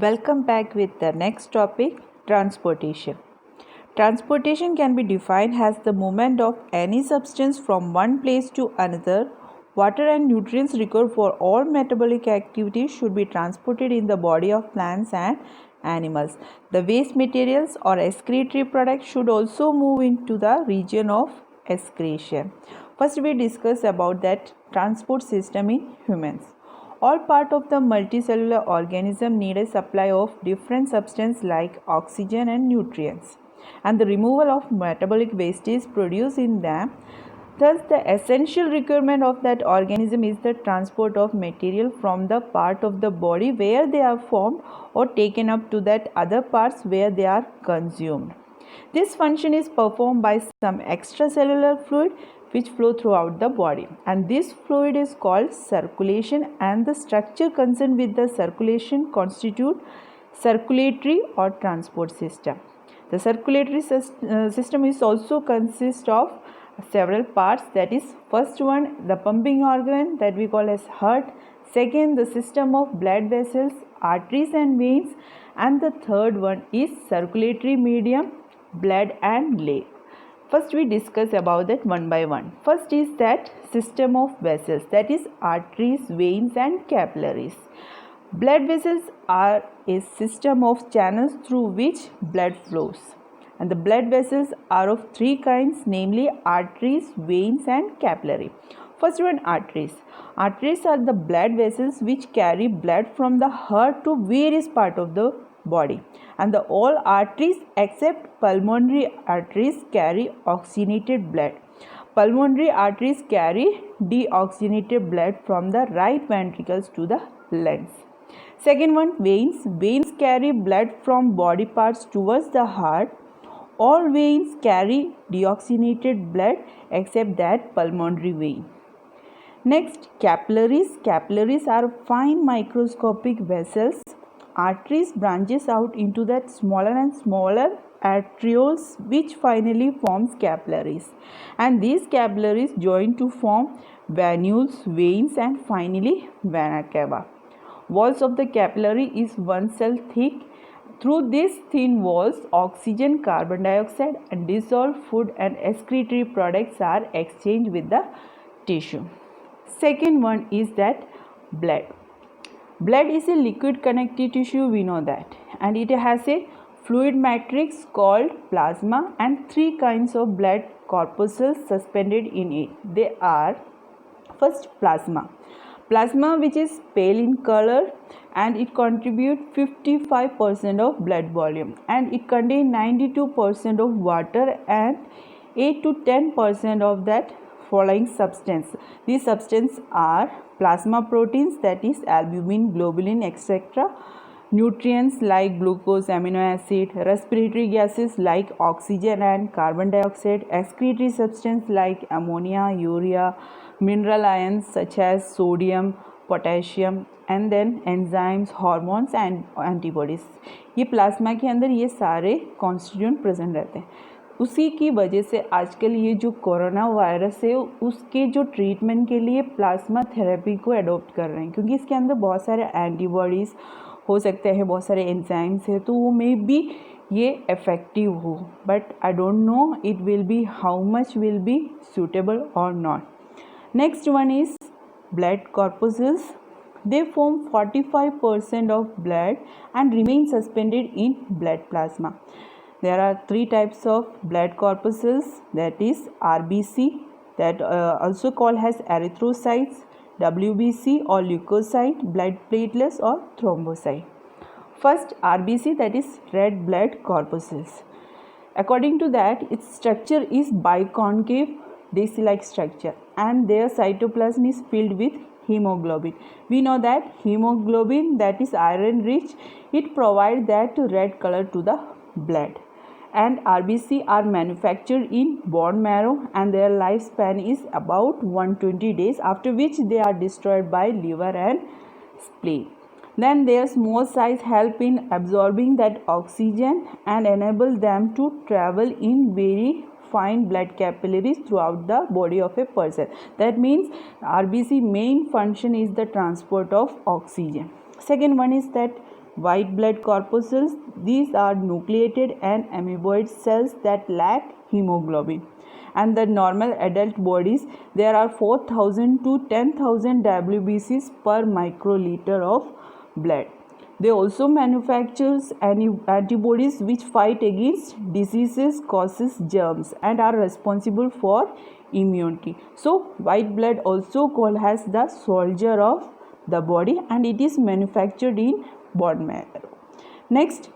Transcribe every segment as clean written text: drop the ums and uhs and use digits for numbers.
Welcome back with the next topic, transportation. Transportation can be defined as the movement of any substance from one place to another. Water and nutrients required for all metabolic activities should be transported in the body of plants and animals. The waste materials or excretory products should also move into the region of excretion. First we discuss about that transport system in humans. All part of the multicellular organism need a supply of different substances like oxygen and nutrients, and the removal of metabolic waste is produced in them. Thus, the essential requirement of that organism is the transport of material from the part of the body where they are formed or taken up to that other parts where they are consumed. This function is performed by some extracellular fluid which flow throughout the body, and this fluid is called circulation, and the structure concerned with the circulation constitute circulatory or transport system. The circulatory system is also consists of several parts, that is, first one, the pumping organ that we call as heart, second, the system of blood vessels, arteries and veins, and the third one is circulatory medium, blood and leg. First we discuss about that one by one. First is that system of vessels, that is arteries, veins and capillaries. Blood vessels are a system of channels through which blood flows, and the blood vessels are of three kinds, namely arteries, veins and capillary. First one, arteries. Arteries are the blood vessels which carry blood from the heart to various parts of the body, and all arteries except pulmonary arteries carry oxygenated blood. Pulmonary arteries carry deoxygenated blood from the right ventricles to the lungs. Second one, veins. Veins carry blood from body parts towards the heart. All veins carry deoxygenated blood except that pulmonary vein. Next, capillaries. Capillaries are fine microscopic vessels. Arteries branches out into that smaller and smaller arterioles which finally forms capillaries, and these capillaries join to form venules, veins and finally vena cava. Walls of the capillary is 1 cell thick. Through these thin walls, oxygen, carbon dioxide and dissolved food and excretory products are exchanged with the tissue. Second one is that blood. Blood is a liquid connective tissue, we know that, and it has a fluid matrix called plasma and three kinds of blood corpuscles suspended in it. They are, first, plasma. Plasma, which is pale in color, and it contributes 55% of blood volume, and it contains 92% of water and 8 to 10% of that following substance. These substances are plasma proteins, that is albumin, globulin, etc. Nutrients like glucose, amino acid, respiratory gases like oxygen and carbon dioxide, excretory substances like ammonia, urea, mineral ions such as sodium, potassium, and then enzymes, hormones and antibodies. ये plasma के अंदर ये सारे constituent present रहते हैं. उसी की वजह से आजकल ये जो कोरोना वायरस है उसके जो ट्रीटमेंट के लिए प्लाज्मा थेरेपी को अडॉप्ट कर रहे हैं, क्योंकि इसके अंदर बहुत सारे एंटीबॉडीज़ हो सकते हैं, बहुत सारे एंजाइम्स है, तो वो मे बी ये इफ़ेक्टिव हो, but I don't know it will be how much will be suitable और not. Next one is blood corpuscles. They form 45% of blood and remain suspended in blood plasma. There are three types of blood corpuscles, that is RBC, that also called as erythrocytes, WBC or leukocyte, blood platelets or thrombocyte. First, RBC, that is red blood corpuscles. According to that, its structure is biconcave disc-like structure, and their cytoplasm is filled with hemoglobin. We know that hemoglobin, that is iron rich, it provides that red color to the blood. And RBC are manufactured in bone marrow, and their lifespan is about 120 days, after which they are destroyed by liver and spleen. Then their small size help in absorbing that oxygen and enable them to travel in very fine blood capillaries throughout the body of a person. That means RBC main function is the transport of oxygen. Second one is that white blood corpuscles. These are nucleated and amoeboid cells that lack hemoglobin. And the normal adult bodies, there are 4,000 to 10,000 WBCs per microliter of blood. They also manufactures antibodies which fight against diseases, causes germs, and are responsible for immunity. So white blood also called as the soldier of the body, and it is manufactured in bone marrow. Next,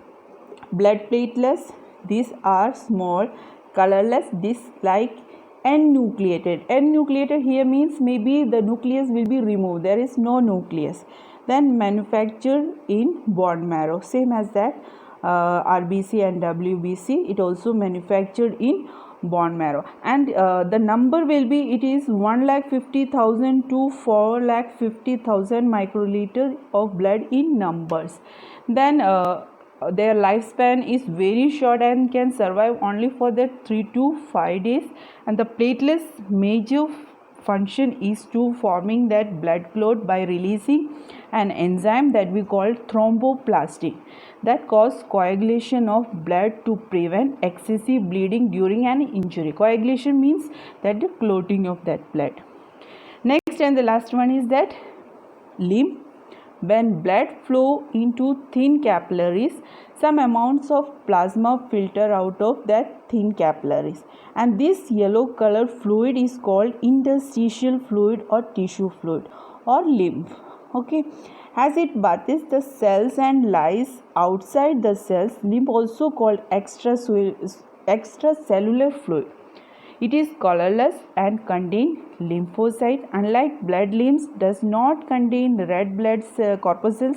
blood platelets. These are small, colorless disc-like N-nucleated. N-nucleated here means maybe the nucleus will be removed. There is no nucleus. Then manufactured in bone marrow. Same as that RBC and WBC. It also manufactured in bone marrow. And the number will be, it is 1,50,000 to 4,50,000 microliter of blood in numbers. Then their lifespan is very short and can survive only for the 3 to 5 days. And the platelets major function is to forming that blood clot by releasing an enzyme that we call thromboplastin that cause coagulation of blood to prevent excessive bleeding during an injury. Coagulation means that the clotting of that blood. Next and the last one is that lymph. When blood flow into thin capillaries, some amounts of plasma filter out of that thin capillaries, and this yellow color fluid is called interstitial fluid or tissue fluid or lymph. Okay, as it bathes the cells and lies outside the cells, lymph also called extracellular fluid. It is colorless and contain lymphocyte. Unlike blood, lymph does not contain red blood corpuscles,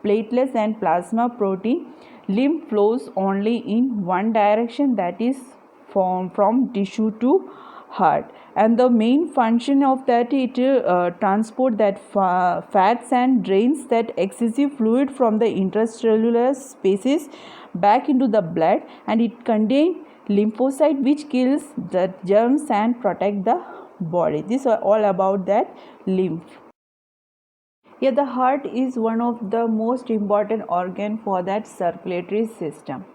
platelets and plasma protein. Lymph flows only in one direction, that is from tissue to heart, and the main function of that, it transport that fats and drains that excessive fluid from the intracellular spaces back into the blood, and it contains lymphocyte which kills the germs and protect the body. This is all about that lymph. Here the heart is one of the most important organ for that circulatory system.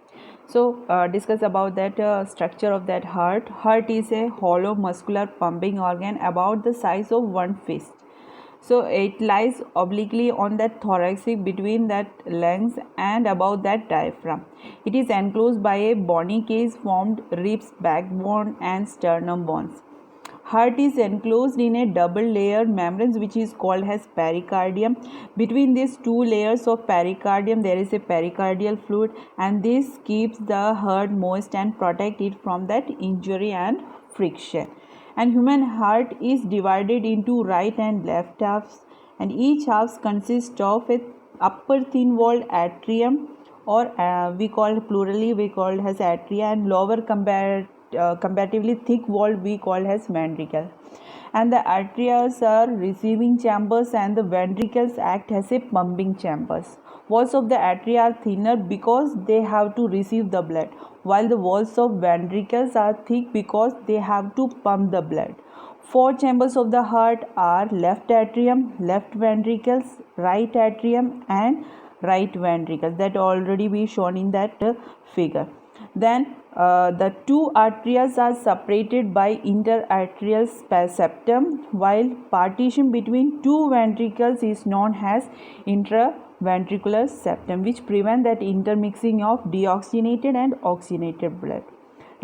So discuss about that structure of that heart. Heart is a hollow muscular pumping organ about the size of one fist. So it lies obliquely on that thoracic between that lungs and above that diaphragm. It is enclosed by a bony cage formed ribs, backbone and sternum bones. Heart is enclosed in a double layer membrane which is called as pericardium. Between these two layers of pericardium there is a pericardial fluid, and this keeps the heart moist and protect it from that injury and friction. And human heart is divided into right and left halves, and each half consists of a upper thin walled atrium, or we call plurally we call as atria, and lower comparatively thick walled we call as ventricle. And the atria are receiving chambers and the ventricles act as a pumping chambers. Walls of the atria are thinner because they have to receive the blood, while the walls of ventricles are thick because they have to pump the blood. 4 chambers of the heart are left atrium, left ventricles, right atrium and right ventricles, that already be shown in that figure. Then the two arteries are separated by interarterial septum, while partition between two ventricles is known as intraventricular septum, which prevent that intermixing of deoxygenated and oxygenated blood.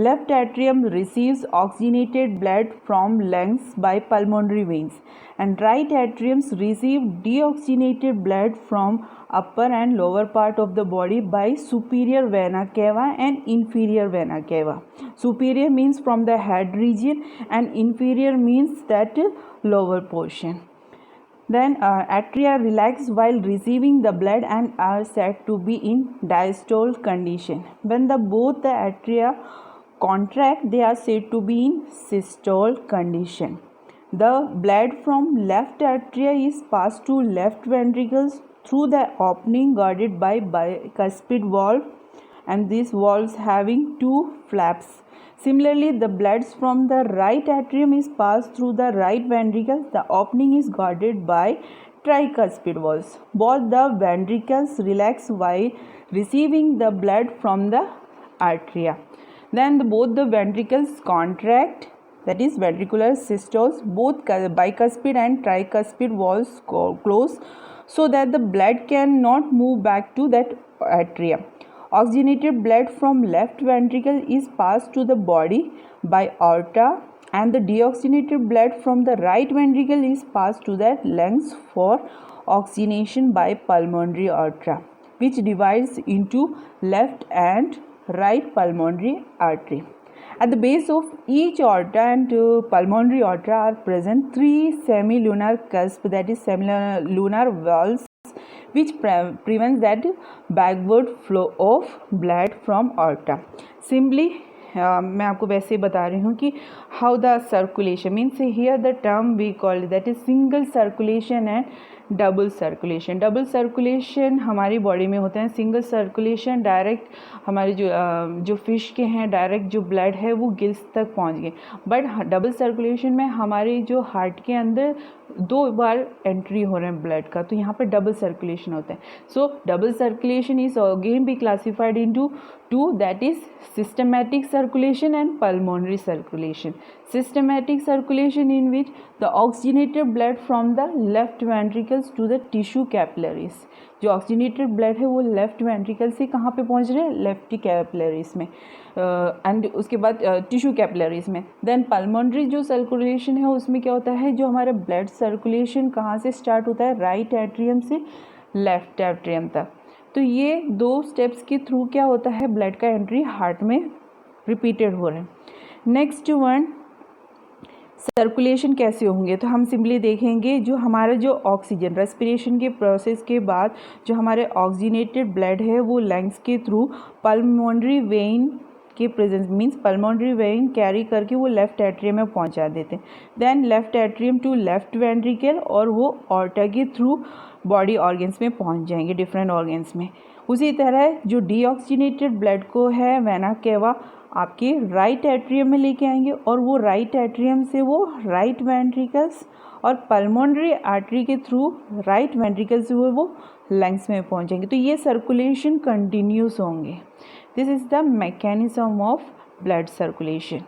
Left atrium receives oxygenated blood from lungs by pulmonary veins, and right atriums receive deoxygenated blood from upper and lower part of the body by superior vena cava and inferior vena cava. Superior means from the head region and inferior means that lower portion. Then atria relax while receiving the blood and are said to be in diastole condition. When both the atria contract, they are said to be in systole condition. The blood from left atria is passed to left ventricles through the opening guarded by bicuspid valve, and these valves having two flaps. Similarly, the blood from the right atrium is passed through the right ventricle. The opening is guarded by tricuspid valves. Both the ventricles relax while receiving the blood from the atria. Then both the ventricles contract, that is ventricular systoles. Both bicuspid and tricuspid valves close so that the blood cannot move back to that atria. Oxygenated blood from left ventricle is passed to the body by aorta, and the deoxygenated blood from the right ventricle is passed to the lungs for oxygenation by pulmonary aorta, which divides into left and right pulmonary artery. At the base of each aorta and pulmonary aorta are present three semilunar cusps, that is semilunar valves, which prevents that backward flow of blood from aorta. Simply मैं आपको वैसे बता रही हूँ कि how the circulation means here the term we call that is single circulation and double circulation. Double circulation हमारी body में होते हैं. सिंगल सर्कुलेशन डायरेक्ट हमारे जो फिश के हैं डायरेक्ट जो ब्लड है वो गिल्स तक पहुंच गए. बट डबल सर्कुलेशन में हमारे जो हार्ट के अंदर 2 बार एंट्री हो रहे हैं ब्लड का, तो यहाँ पर डबल सर्कुलेशन होता है. सो double circulation is again be classified into 2, that is systematic circulation and pulmonary circulation. Systematic circulation in which the oxygenated blood from the left ventricles to the tissue capillaries. जो oxygenated blood है वो left ventricle से कहाँ पे पहुँच रहे हैं, left capillaries में, एंड उसके बाद टिश्यू कैपिलरीज में. देन पल्मोनरी जो सर्कुलेशन है उसमें क्या होता है, जो हमारा ब्लड सर्कुलेशन कहाँ से स्टार्ट होता है, राइट एट्रियम से लेफ्ट एट्रियम तक. तो ये 2 स्टेप्स के थ्रू क्या होता है, ब्लड का एंट्री हार्ट में रिपीटेड हो रहा है. नेक्स्ट वन, सर्कुलेशन कैसे होंगे, तो हम सिंपली देखेंगे जो हमारा जो ऑक्सीजन रेस्पिरेशन के प्रोसेस के बाद जो हमारे ऑक्सीजनेटेड ब्लड है वो लंग्स के थ्रू पल्मोनरी वेन के presence means pulmonary vein carry करके वो लेफ्ट एट्रियम में पहुंचा देते हैं. Then left atrium to left ventricle और वो ऑर्टा के थ्रू बॉडी ऑर्गन्स में पहुंच जाएंगे, डिफरेंट ऑर्गन्स में. उसी तरह जो डीऑक्सीजनेटेड ब्लड को है वेना केवा आपके राइट एट्रियम में लेके आएंगे और वो राइट एट्रियम से वो राइट वेंट्रिकल्स और पल्मोनरी आर्टरी के थ्रू राइट वेंट्रिकल से वो लंग्स में पहुंचेंगे. तो ये सर्कुलेशन कंटिन्यूस होंगे. This is the mechanism of blood circulation.